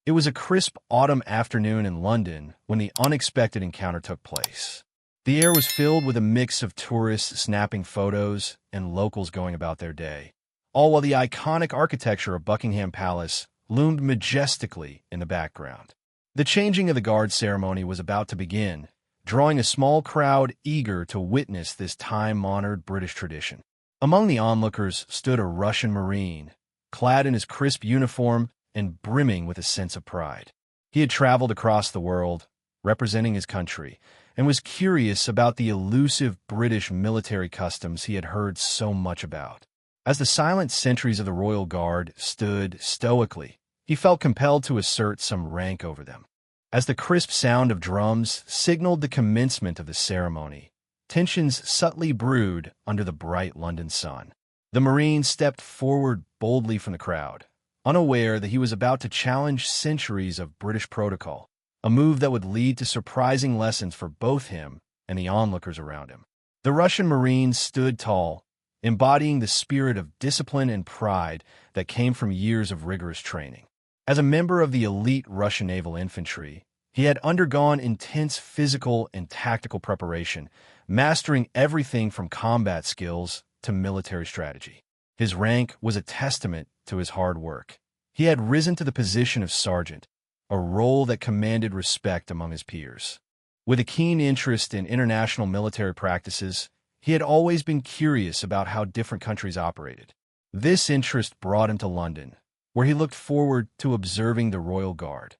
It was a crisp autumn afternoon in London when the unexpected encounter took place. The air was filled with a mix of tourists snapping photos and locals going about their day, all while the iconic architecture of Buckingham Palace loomed majestically in the background. The changing of the guard ceremony was about to begin, drawing a small crowd eager to witness this time-honored British tradition. Among the onlookers stood a Russian Marine, clad in his crisp uniform and brimming with a sense of pride. He had traveled across the world, representing his country, and was curious about the elusive British military customs he had heard so much about. As the silent sentries of the Royal Guard stood stoically, he felt compelled to assert some rank over them. As the crisp sound of drums signaled the commencement of the ceremony, tensions subtly brewed under the bright London sun. The Marine stepped forward boldly from the crowd, unaware that he was about to challenge centuries of British protocol, a move that would lead to surprising lessons for both him and the onlookers around him. The Russian Marine stood tall, embodying the spirit of discipline and pride that came from years of rigorous training. As a member of the elite Russian naval infantry, he had undergone intense physical and tactical preparation, mastering everything from combat skills to military strategy. His rank was a testament to his hard work. He had risen to the position of sergeant, a role that commanded respect among his peers. With a keen interest in international military practices, he had always been curious about how different countries operated. This interest brought him to London, where he looked forward to observing the Royal Guard,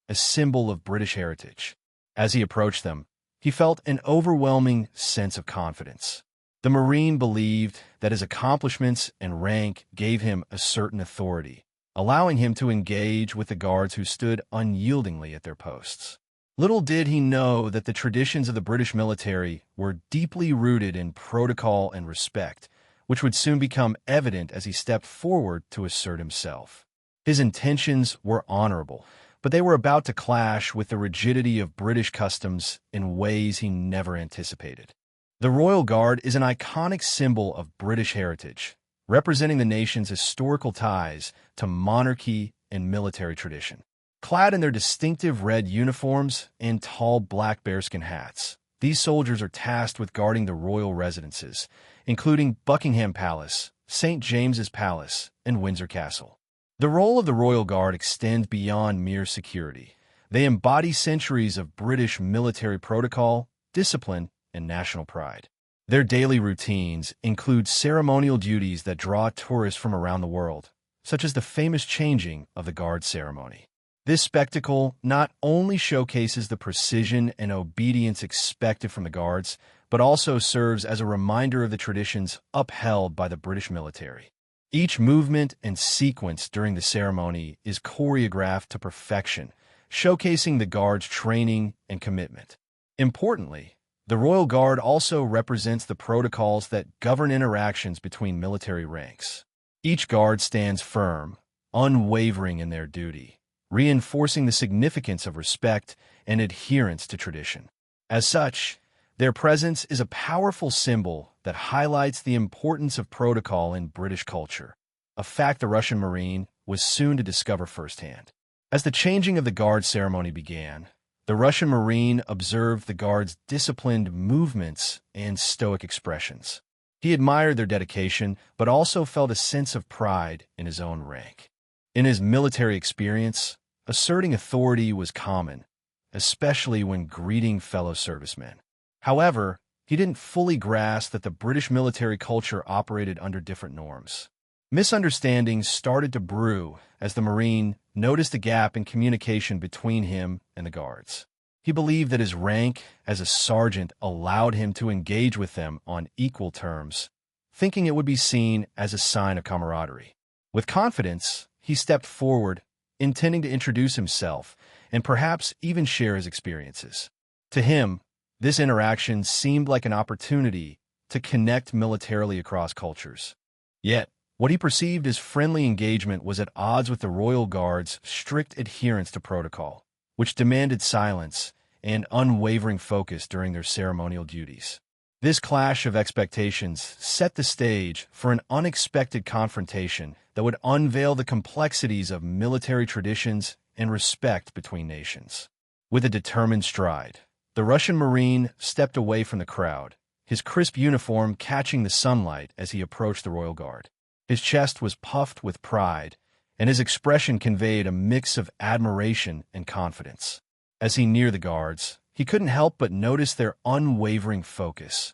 a symbol of British heritage. As he approached them, he felt an overwhelming sense of confidence. The Marine believed that his accomplishments and rank gave him a certain authority, allowing him to engage with the guards who stood unyieldingly at their posts. Little did he know that the traditions of the British military were deeply rooted in protocol and respect, which would soon become evident as he stepped forward to assert himself. His intentions were honorable, but they were about to clash with the rigidity of British customs in ways he never anticipated. The Royal Guard is an iconic symbol of British heritage, representing the nation's historical ties to monarchy and military tradition. Clad in their distinctive red uniforms and tall black bearskin hats, these soldiers are tasked with guarding the royal residences, including Buckingham Palace, St. James's Palace, and Windsor Castle. The role of the Royal Guard extends beyond mere security. They embody centuries of British military protocol, discipline, and national pride. Their daily routines include ceremonial duties that draw tourists from around the world, such as the famous changing of the guard ceremony. This spectacle not only showcases the precision and obedience expected from the guards, but also serves as a reminder of the traditions upheld by the British military. Each movement and sequence during the ceremony is choreographed to perfection, showcasing the guards' training and commitment. Importantly, the Royal Guard also represents the protocols that govern interactions between military ranks. Each guard stands firm, unwavering in their duty, reinforcing the significance of respect and adherence to tradition. As such, their presence is a powerful symbol that highlights the importance of protocol in British culture, a fact the Russian Marine was soon to discover firsthand. As the changing of the guard ceremony began, the Russian Marine observed the guards' disciplined movements and stoic expressions. He admired their dedication, but also felt a sense of pride in his own rank. In his military experience, asserting authority was common, especially when greeting fellow servicemen. However, he didn't fully grasp that the British military culture operated under different norms. Misunderstandings started to brew as the Marine noticed a gap in communication between him and the guards. He believed that his rank as a sergeant allowed him to engage with them on equal terms, thinking it would be seen as a sign of camaraderie. With confidence, he stepped forward, intending to introduce himself and perhaps even share his experiences. To him, this interaction seemed like an opportunity to connect militarily across cultures. Yet, what he perceived as friendly engagement was at odds with the Royal Guard's strict adherence to protocol, which demanded silence and unwavering focus during their ceremonial duties. This clash of expectations set the stage for an unexpected confrontation that would unveil the complexities of military traditions and respect between nations. With a determined stride, the Russian Marine stepped away from the crowd, his crisp uniform catching the sunlight as he approached the Royal Guard. His chest was puffed with pride, and his expression conveyed a mix of admiration and confidence. As he neared the guards, he couldn't help but notice their unwavering focus.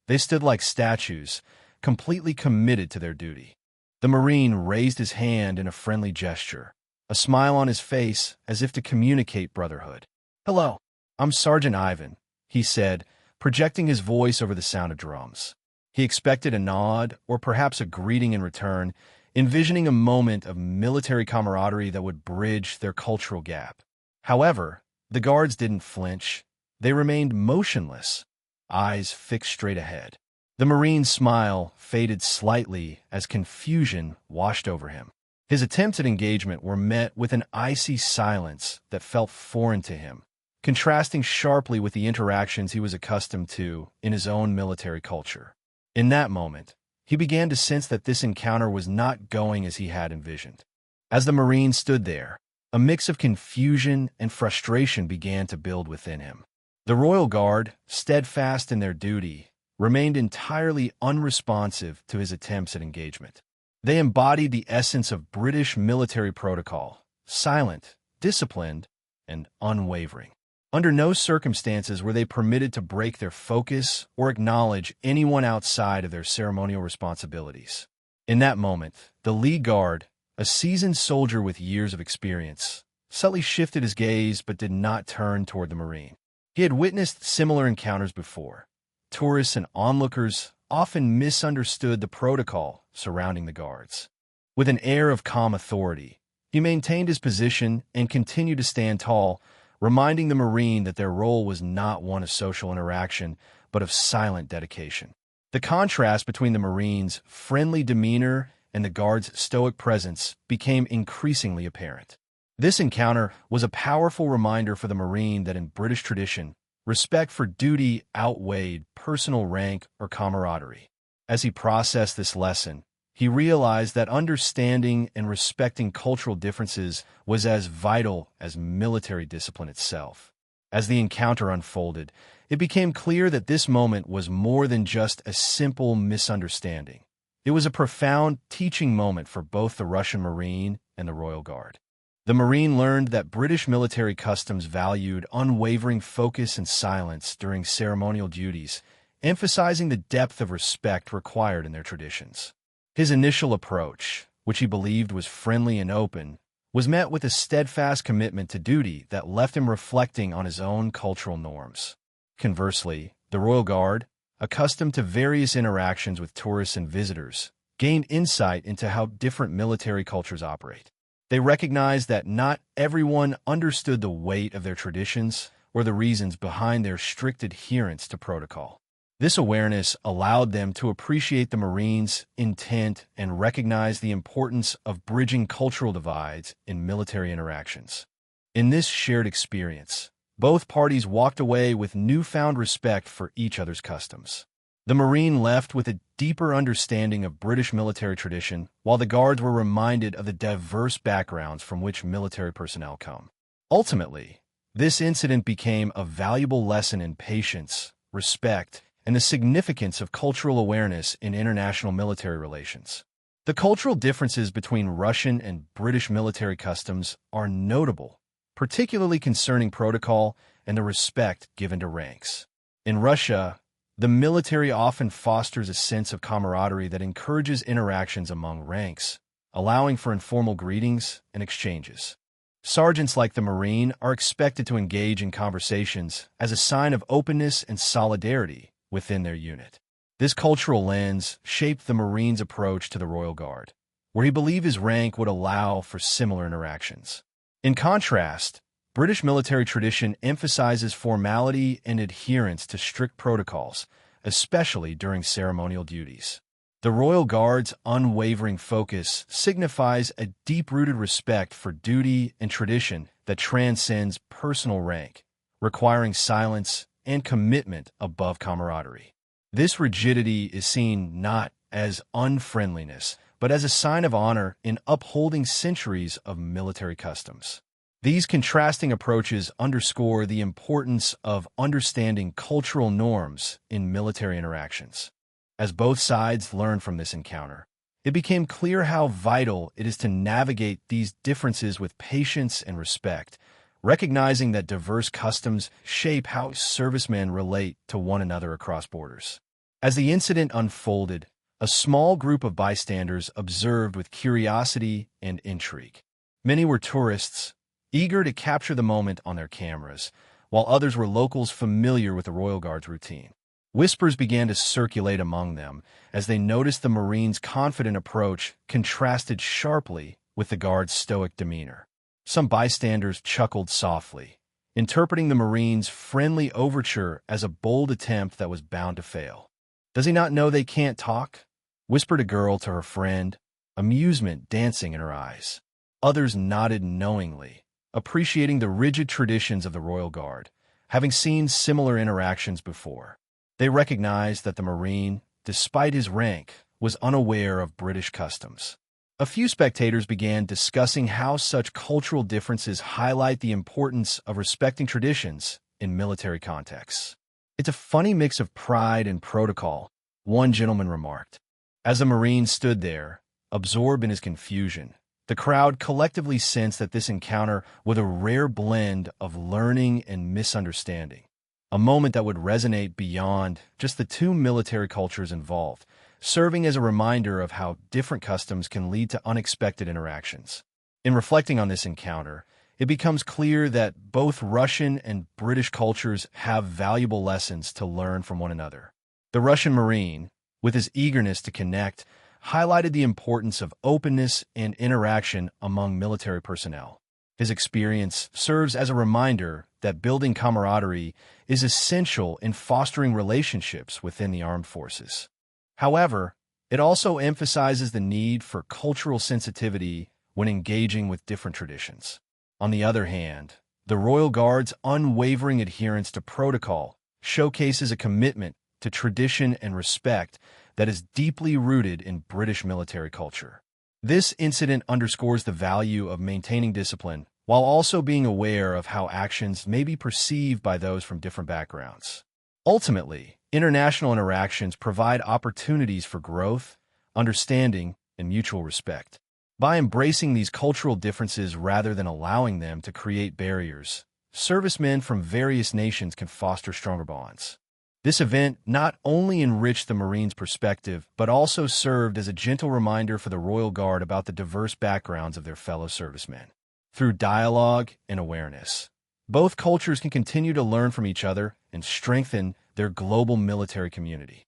They stood like statues, completely committed to their duty. The Marine raised his hand in a friendly gesture, a smile on his face as if to communicate brotherhood. "Hello, I'm Sergeant Ivan," he said, projecting his voice over the sound of drums. He expected a nod or perhaps a greeting in return, envisioning a moment of military camaraderie that would bridge their cultural gap. However, the guards didn't flinch. They remained motionless, eyes fixed straight ahead. The Marine's smile faded slightly as confusion washed over him. His attempts at engagement were met with an icy silence that felt foreign to him, contrasting sharply with the interactions he was accustomed to in his own military culture. In that moment, he began to sense that this encounter was not going as he had envisioned. As the Marine stood there, a mix of confusion and frustration began to build within him. The Royal Guard, steadfast in their duty, remained entirely unresponsive to his attempts at engagement. They embodied the essence of British military protocol: silent, disciplined, and unwavering. Under no circumstances were they permitted to break their focus or acknowledge anyone outside of their ceremonial responsibilities. In that moment, the Lee Guard, a seasoned soldier with years of experience, subtly shifted his gaze but did not turn toward the Marine. He had witnessed similar encounters before. Tourists and onlookers often misunderstood the protocol surrounding the guards. With an air of calm authority, he maintained his position and continued to stand tall, reminding the Marine that their role was not one of social interaction, but of silent dedication. The contrast between the Marine's friendly demeanor and the guard's stoic presence became increasingly apparent. This encounter was a powerful reminder for the Marine that in British tradition, respect for duty outweighed personal rank or camaraderie. As he processed this lesson, he realized that understanding and respecting cultural differences was as vital as military discipline itself. As the encounter unfolded, it became clear that this moment was more than just a simple misunderstanding. It was a profound teaching moment for both the Russian Marine and the Royal Guard. The Marine learned that British military customs valued unwavering focus and silence during ceremonial duties, emphasizing the depth of respect required in their traditions. His initial approach, which he believed was friendly and open, was met with a steadfast commitment to duty that left him reflecting on his own cultural norms. Conversely, the Royal Guard, accustomed to various interactions with tourists and visitors, gained insight into how different military cultures operate. They recognized that not everyone understood the weight of their traditions or the reasons behind their strict adherence to protocol. This awareness allowed them to appreciate the Marines' intent and recognize the importance of bridging cultural divides in military interactions. In this shared experience, both parties walked away with newfound respect for each other's customs. The Marine left with a deeper understanding of British military tradition, while the Guards were reminded of the diverse backgrounds from which military personnel come. Ultimately, this incident became a valuable lesson in patience, respect, and the significance of cultural awareness in international military relations. The cultural differences between Russian and British military customs are notable, particularly concerning protocol and the respect given to ranks. In Russia, the military often fosters a sense of camaraderie that encourages interactions among ranks, allowing for informal greetings and exchanges. Sergeants like the Marine are expected to engage in conversations as a sign of openness and solidarity within their unit. This cultural lens shaped the Marine's approach to the Royal Guard, where he believed his rank would allow for similar interactions. In contrast, British military tradition emphasizes formality and adherence to strict protocols, especially during ceremonial duties. The Royal Guard's unwavering focus signifies a deep-rooted respect for duty and tradition that transcends personal rank, requiring silence and commitment above camaraderie. This rigidity is seen not as unfriendliness, but as a sign of honor in upholding centuries of military customs. These contrasting approaches underscore the importance of understanding cultural norms in military interactions. As both sides learned from this encounter, it became clear how vital it is to navigate these differences with patience and respect, recognizing that diverse customs shape how servicemen relate to one another across borders. As the incident unfolded, a small group of bystanders observed with curiosity and intrigue. Many were tourists, eager to capture the moment on their cameras, while others were locals familiar with the Royal Guard's routine. Whispers began to circulate among them as they noticed the Marines' confident approach contrasted sharply with the Guard's stoic demeanor. Some bystanders chuckled softly, interpreting the Marines' friendly overture as a bold attempt that was bound to fail. "Does he not know they can't talk?" whispered a girl to her friend, amusement dancing in her eyes. Others nodded knowingly, appreciating the rigid traditions of the Royal Guard, having seen similar interactions before. They recognized that the Marine, despite his rank, was unaware of British customs. A few spectators began discussing how such cultural differences highlight the importance of respecting traditions in military contexts. "It's a funny mix of pride and protocol," one gentleman remarked. As the Marine stood there, absorbed in his confusion, the crowd collectively sensed that this encounter was a rare blend of learning and misunderstanding, a moment that would resonate beyond just the two military cultures involved, serving as a reminder of how different customs can lead to unexpected interactions. In reflecting on this encounter, it becomes clear that both Russian and British cultures have valuable lessons to learn from one another. The Russian Marine, with his eagerness to connect, highlighted the importance of openness and interaction among military personnel. His experience serves as a reminder that building camaraderie is essential in fostering relationships within the armed forces. However, it also emphasizes the need for cultural sensitivity when engaging with different traditions. On the other hand, the Royal Guard's unwavering adherence to protocol showcases a commitment to tradition and respect that is deeply rooted in British military culture. This incident underscores the value of maintaining discipline while also being aware of how actions may be perceived by those from different backgrounds. Ultimately, international interactions provide opportunities for growth, understanding, and mutual respect. By embracing these cultural differences rather than allowing them to create barriers, servicemen from various nations can foster stronger bonds. This event not only enriched the Marines' perspective, but also served as a gentle reminder for the Royal Guard about the diverse backgrounds of their fellow servicemen. Through dialogue and awareness, both cultures can continue to learn from each other and strengthen their global military community.